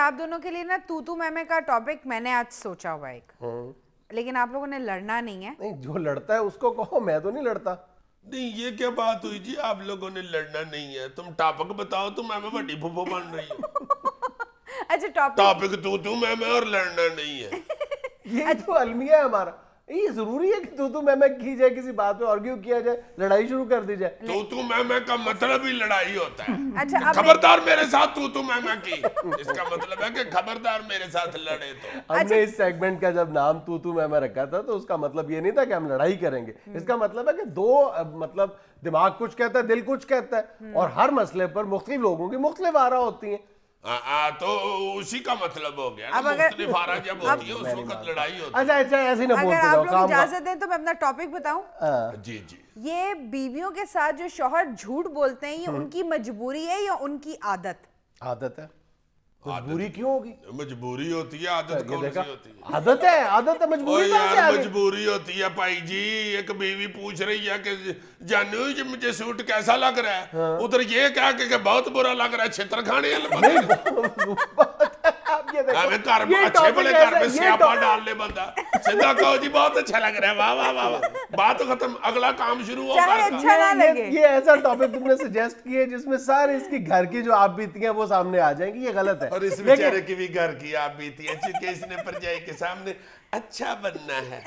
अच्छा आप दोनों के लिए ना तू मैं का टॉपिक मैंने आज सोचा हुआ एक, लेकिन आप लोगों ने लड़ना नहीं है। नहीं, जो लड़ता है उसको कहो, मैं तो नहीं लड़ता। नहीं ये क्या बात हुई जी, आप लोगों ने लड़ना नहीं है, तुम टॉपिक बताओ तो मैं बड़ी फुफो बन रही हूँ। अच्छा टॉपिक तू मैं और लड़ना नहीं है। ये तो अलमिया है हमारा। ये जरूरी है कि तू मैं की जाए, किसी बात पे आर्ग्यू किया जाए, लड़ाई शुरू कर दी जाए। तू मैं का मतलब ही लड़ाई होता है। अच्छा खबरदार मेरे साथ तू मैं की, इसका मतलब है कि खबरदार मेरे साथ लड़े तो। हमने इस सेगमेंट का जब नाम तू मैं रखा था तो उसका मतलब ये नहीं था कि हम लड़ाई करेंगे। इसका मतलब है कि मतलब दिमाग कुछ कहता है, दिल कुछ कहता है, और हर मसले पर मुख्तलिफ लोगों की मुख्तलिफ आरा होती है। तो उसी का मतलब हो गया ना, मुख्तलिफ आरा जब होती है उस वक्त लड़ाई होती है। अच्छा ऐसे ना बोलते अगर आप जाओ, लोग काम इजाजत दें तो मैं अपना टॉपिक बताऊं। जी जी। ये बीवियों के साथ जो शौहर झूठ बोलते हैं, ये उनकी मजबूरी है या उनकी आदत? आदत है। मजबूरी क्यों होगी? मजबूरी होती है, आदत कौन सी होती है? आदत है, मजबूरी कहाँ से आ गई? मजबूरी होती है भाई जी। एक बीवी पूछ रही है कि जानू जी मुझे सूट कैसा लग रहा है, उधर ये कह के बहुत बुरा लग रहा है, छितर खाने घर में अच्छे बड़े घर में स्यापा डाल ले बंदा, सीधा कहो जी बहुत अच्छा लग रहा है, वाह वाह वाह वाह, बात खत्म, अगला काम शुरू हो। अच्छा ना लगे। ये ऐसा टॉपिक तुमने सजेस्ट किया जिसमें सारे इसकी घर की जो आप बीतियां वो सामने आ जाएंगी, ये गलत है। और इस बेचारे की भी घर की आप बीती है, चूंकि इसने परजाई के सामने अच्छा बनना है,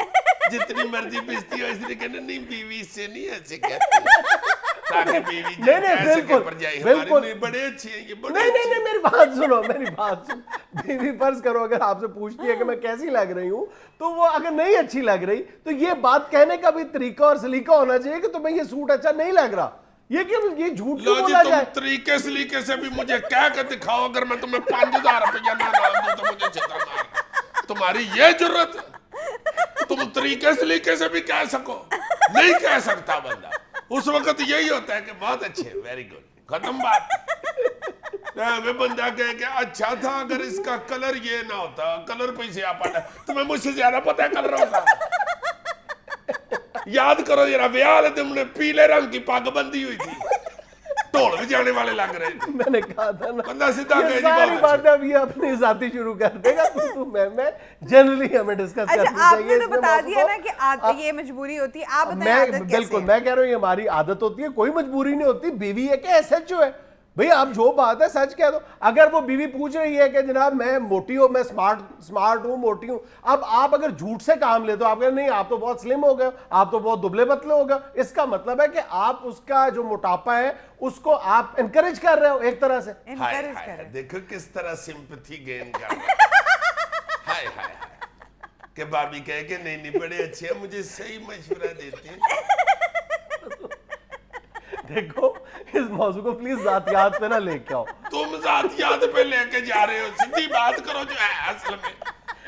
जितनी मर्जी पिसती हो, इसलिए कहना नहीं बीवी इससे नहीं ऐसे कहती, ताकि बीवी बिल्कुल बड़े अच्छे हैं ये, नहीं मेरी बात सुनो। बीवी फर्ज करो अगर आपसे पूछती है कि मैं कैसी लग रही हूँ, तो वो अगर नहीं अच्छी लग रही तो ये बात कहने का भी तरीका और सलीका होना चाहिए कि तुम्हें ये सूट अच्छा नहीं लग रहा। ये झूठ क्यों बोला जाए? तरीके सलीके से भी मुझे कह के दिखाओ, अगर मैं तुम्हें 5000 रुपया ना नाम दूं तो मुझे छितर मार। तुम्हारी ये जरूरत, तुम तरीके सलीके से भी कह सको, नहीं कह सकता बंदा, उस वक्त यही होता है कि बहुत अच्छे, वेरी गुड, खत्म बात। मैं बंदा कह के अच्छा था अगर इसका कलर ये ना होता, कलर पे से आप आना, तुम्हें मुझसे ज्यादा पता है कलर होता। याद करो जरा, ब्याह तुमने पीले रंग की पग बंधी हुई थी, ढोल भी जाने वाले लग रहे थे। मैंने कहा था ना, बंदा सीधा ये सारी बातें अब ये अपनी जाती शुरू कर देगा। मैं जनरली हमें डिस्कस करनी चाहिए। आपने तो बता दिया ना कि ये मजबूरी होती है, आप बताएं आदत कैसे है? बिल्कुल मैं कह रहा हूँ ये हमारी आदत होती है, कोई मजबूरी नहीं होती। बीवी है क्या SHO है भाई, आप जो बात है सच कह दो। अगर वो बीवी पूछ रही है कि जनाब मैं मोटी हूं, मैं स्मार्ट हूं, मोटी हूं, अब आप अगर झूठ से काम ले तो आप नहीं, आप तो बहुत स्लिम हो गए, आप तो बहुत दुबले पतले हो गए, इसका मतलब है कि आप उसका जो मोटापा है उसको आप एनकरेज कर रहे हो एक तरह से। एनकरेज कर रहे हो। देखो किस तरह सिंपैथी गेन कर रहे हैं। हाय हाय कि भाभी कहे कि नहीं बड़े अच्छे हैं, मुझे सही मशवरा देते हैं। देखो इस मौजू को प्लीज जातियात पे ना लेके आओ। तुम जातियात पे लेके जा रहे हो, सीधी बात करो जो है असल में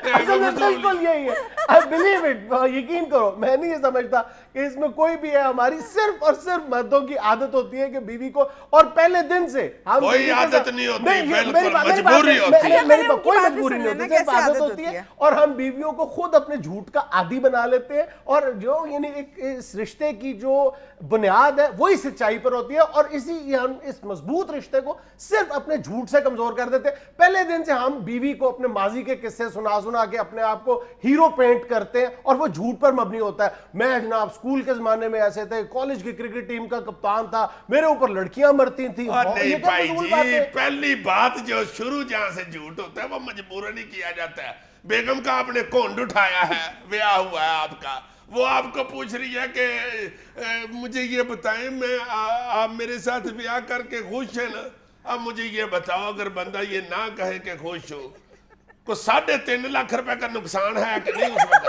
बिल्कुल यही है। आई बिलीव इट, यकीन करो, मैं नहीं ये समझता कि इसमें कोई भी है। हमारी सिर्फ और सिर्फ मर्दों की आदत होती है कि बीवी को, और पहले दिन से हम कोई आदत नहीं होती, बिल्कुल मजबूरी होती है। कोई मजबूरी नहीं होती, सिर्फ आदत होती है। और हम बीवियों को खुद अपने झूठ का आदी बना लेते हैं, और जो यानी एक इस रिश्ते की जो बुनियाद है वही सच्चाई पर होती है, और इसी हम इस मजबूत रिश्ते को सिर्फ अपने झूठ से कमजोर कर देते हैं। पहले दिन से हम बीवी को अपने माजी के किस्से सुना के अपने आप को हीरो पेंट करते हैं, और वो झूठ पर मबनी होता है। मैं जनाब स्कूल के जमाने में ऐसे थे, कॉलेज की क्रिकेट टीम का कप्तान था, मेरे ऊपर लड़कियां मरती थी। नहीं भाई जी, पहली बात जो शुरू जहां से झूठ होता है वो मजबूरन ही किया जाता है। बेगम का आपने कोंड उठाया है, ब्याह हुआ है आपका, वो आपको पूछ रही है कि मुझे ये बताएं मैं आप मेरे साथ ब्याह करके खुश है ना। अब मुझे ये बताओ, अगर बंदा ये ना कहे कि खुश हो, को 3.5 लाख रुपए का नुकसान है कि नहीं उस वक्त?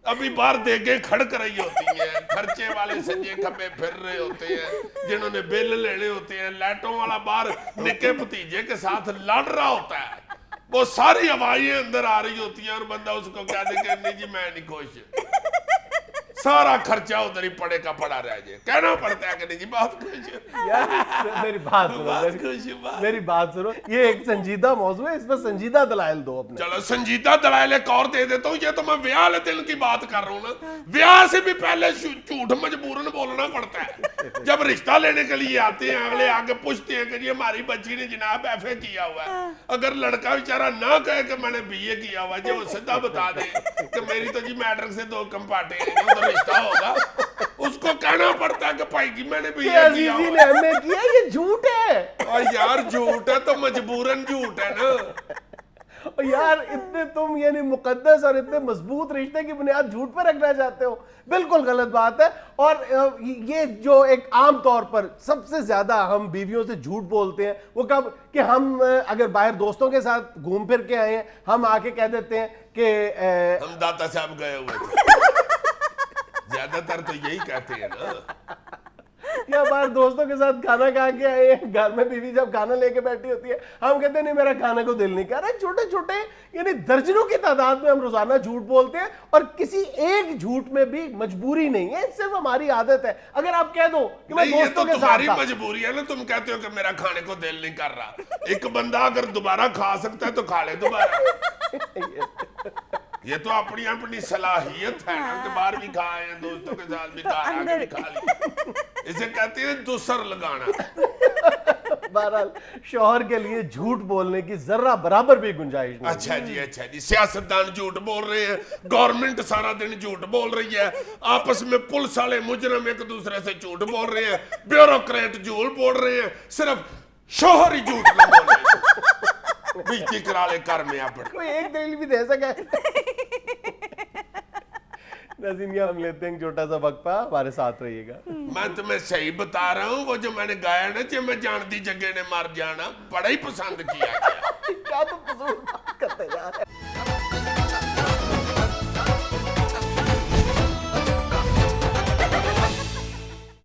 अभी बाहर देखे खड़क रही होती हैं, खर्चे वाले सजे खपे फिर रहे होते हैं, जिन्होंने बिल लेने होते हैं, लाइटों वाला बाहर निके भतीजे के साथ लड़ रहा होता है, वो सारी हवाएं अंदर आ रही होती हैं, और बंदा उसको कह दे कि नहीं जी मैं नहीं खुश, सारा खर्चा उधर ही पड़े का पड़ा रह जाए, कहना पड़ता है कि नहीं जी बहुत खुश यार। मेरी बात सुनो, ये एक संजीदा मौजू है, इस पर संजीदा दलाइल दो अपने। चलो संजीदा दलाइल एक और दे देता हूँ। ये तो मैं ब्याह वाले दिन की बात कर रहा हूँ ना, ब्याह से भी पहले झूठ मजबूरन बोलना पड़ता है। जब रिश्ता लेने के लिए आते हैं अगले आके पूछते हैं कि जी हमारी बच्ची ने जनाब FA किया हुआ है, अगर लड़का बेचारा ना कहे कि मैंने BA किया हुआ है, जो वो सीधा बता दे कि मेरी तो जी मैट्रिक से 2 कम पाटे हैं, तो रिश्ता होगा, उसको कहना पड़ता है कि भाई जी मैंने BA किया अजीजी हुआ ने MA किया, ये झूठ है। और यार झूठ है तो मजबूरन झूठ है ना। और यार इतने तुम यानी मुकद्दस और इतने मजबूत रिश्ते की बुनियाद झूठ पर रखना चाहते हो, बिल्कुल गलत बात है। और ये जो एक आम तौर पर सबसे ज्यादा हम बीवियों से झूठ बोलते हैं वो कब कि हम अगर बाहर दोस्तों के साथ घूम फिर के आए हैं, हम आके कह देते हैं कि हम दाता साहब गए हुए थे, ज्यादातर तो यही कहते हैं ना। या बाहर दोस्तों के साथ खाना खा के आए हैं, घर में बीवी जब खाना लेके बैठी होती है हम कहते हैं नहीं मेरा खाने को दिल नहीं कर रहा। छोटे छोटे यानी दर्जनों की तादाद में हम रोजाना झूठ बोलते हैं और किसी एक झूठ में भी मजबूरी नहीं है, सिर्फ हमारी आदत है। अगर आप कह दो कि मैं नहीं, ये दोस्तों तो के तुम्हारी साथ था, मजबूरी है ना, तुम कहते हो कि मेरा खाने को दिल नहीं कर रहा। एक बंदा अगर दोबारा खा सकता है तो खा ले दोबारा। ये तो अपनी अपनी सलाहियत है ना कि बाहर भी खाए, दोस्तों के साथ भी खाए, आगे भी खा ली। इसे कहते हैं दूसर लगाना। बहरहाल शौहर के लिए झूठ बोलने की जर्रा बराबर भी गुंजाइश नहीं। अच्छा जी, सियासतदान झूठ बोल रहे हैं, गवर्नमेंट सारा दिन झूठ बोल रही है, आपस में पुलिस वाले मुजरम एक दूसरे से झूठ बोल रहे हैं, ब्यूरोक्रेट झूठ बोल रहे हैं, सिर्फ शौहर ही झूठ नहीं बोल रहे। बेइज्जती करा ले कर में आप कोई एक दलील भी दे सके। नज़ीनिया हम लेते हैं छोटा सा वक्फा, हमारे साथ रहिएगा। मैं तुम्हें सही बता रहा हूँ, वो जो मैंने गाया ना कि मैं जानती जगह ने मर जाना, बड़ा ही पसंद किया गया। क्या तो फजूल बात करते जा रहे